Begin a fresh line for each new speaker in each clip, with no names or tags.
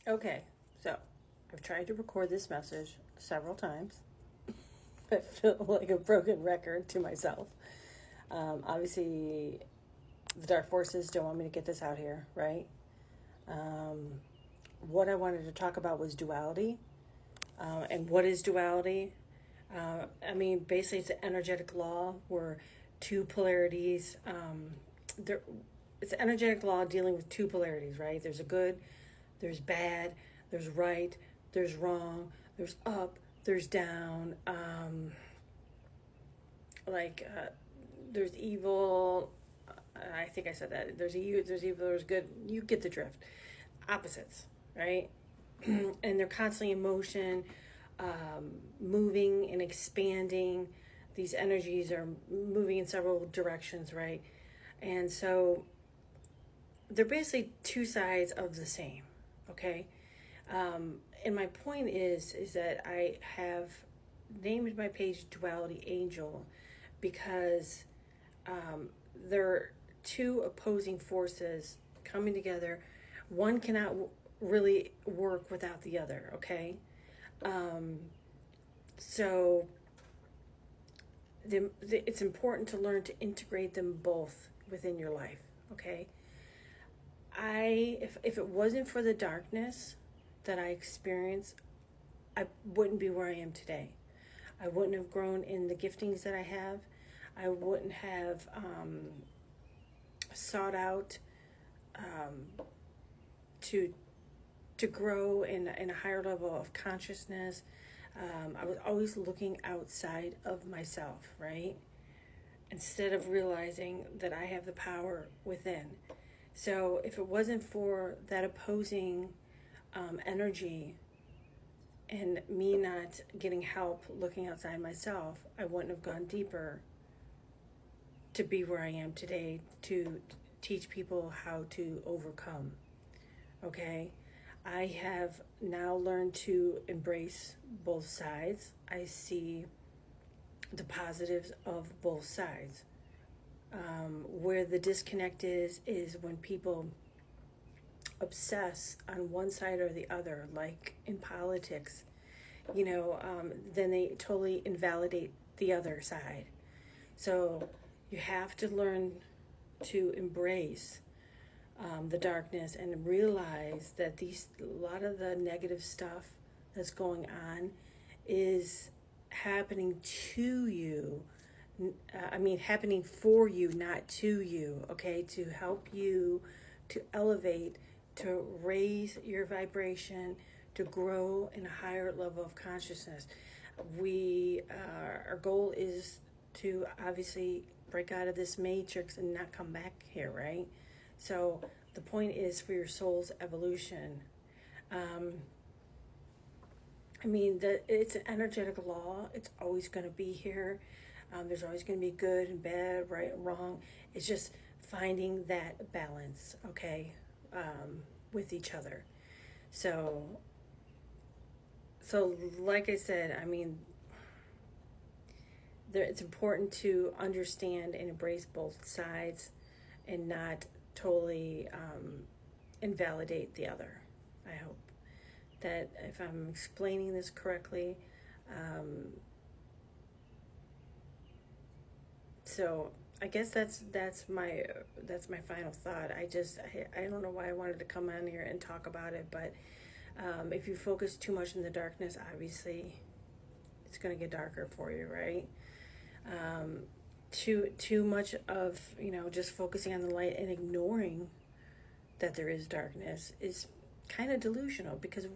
Okay, so I've tried to record this message several times. I feel like a broken record to myself. Obviously, the dark forces don't want me to get this out here, right? What I wanted to talk about was duality. And what is duality? Basically, it's an energetic law where two polarities. There, it's an energetic law dealing with two polarities, right? There's a good, there's bad, there's right, there's wrong, there's up, there's down. Like there's evil. I think I said that. There's evil, there's good. You get the drift. Opposites, right? And they're constantly in motion, moving and expanding. These energies are moving in several directions, right? And so they're basically two sides of the same, okay? And my point is that I have named my page Duality Angel because there are two opposing forces coming together. One cannot really work without the other, okay? So it's important to learn to integrate them both within your life, okay? If it wasn't for the darkness that I experienced, I wouldn't be where I am today. I wouldn't have grown in the giftings that I have. I wouldn't have sought out to grow in a higher level of consciousness. I was always looking outside of myself, right? Instead of realizing that I have the power within. So if it wasn't for that opposing energy and me not getting help looking outside myself, I wouldn't have gone deeper to be where I am today, to teach people how to overcome. Okay? I have now learned to embrace both sides. I see the positives of both sides. Where the disconnect is when people obsess on one side or the other, like in politics, then they totally invalidate the other side. So you have to learn to embrace the darkness and realize that a lot of the negative stuff that's going on is happening to you. Happening for you, not to you, okay? To help you to elevate, to raise your vibration, to grow in a higher level of consciousness. Our goal is to obviously break out of this matrix and not come back here, right? So the point is for your soul's evolution. It's an energetic law. It's always going to be here. There's always going to be good and bad, right and wrong. It's just finding that balance, okay, with each other. So like I said, it's important to understand and embrace both sides and not totally invalidate the other. I hope that if I'm explaining this correctly. So I guess that's my final thought. I don't know why I wanted to come on here and talk about it, but if you focus too much in the darkness, obviously it's going to get darker for you, right? Too much of just focusing on the light and ignoring that there is darkness is kind of delusional, because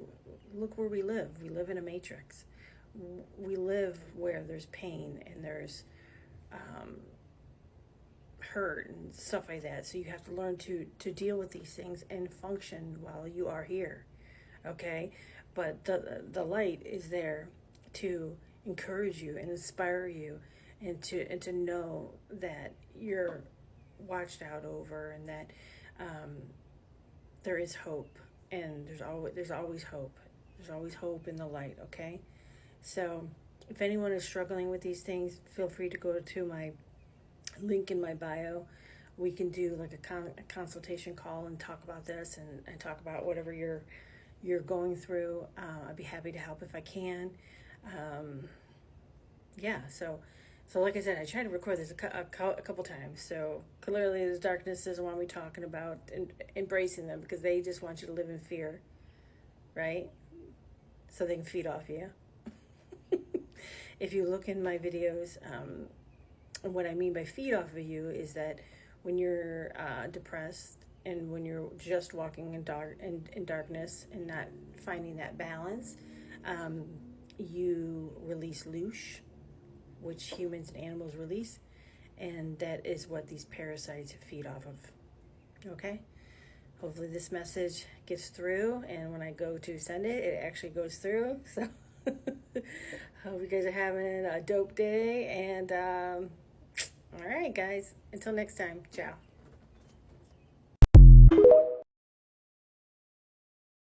look where we live. We live in a matrix. We live where there's pain and there's hurt and stuff like that. So you have to learn to deal with these things and function while you are here, okay? But the light is there to encourage you and inspire you, and to know that you're watched out over, and that there is hope, and there's always hope. There's always hope in the light, okay? So if anyone is struggling with these things, feel free to go to my link in my bio. We can do like a consultation call and talk about this, and talk about whatever you're you're going through. I'd be happy to help if I can. Yeah, so like I said, I tried to record this a couple times. So clearly, this darkness doesn't want me talking about embracing them, because they just want you to live in fear, right? So they can feed off you. If you look in my videos, what I mean by feed off of you is that when you're depressed and when you're just walking in darkness and not finding that balance, you release loosh, which humans and animals release, and that is what these parasites feed off of. Okay? Hopefully this message gets through, and when I go to send it, it actually goes through. So hope you guys are having a dope day, and all right, guys, until next time, ciao.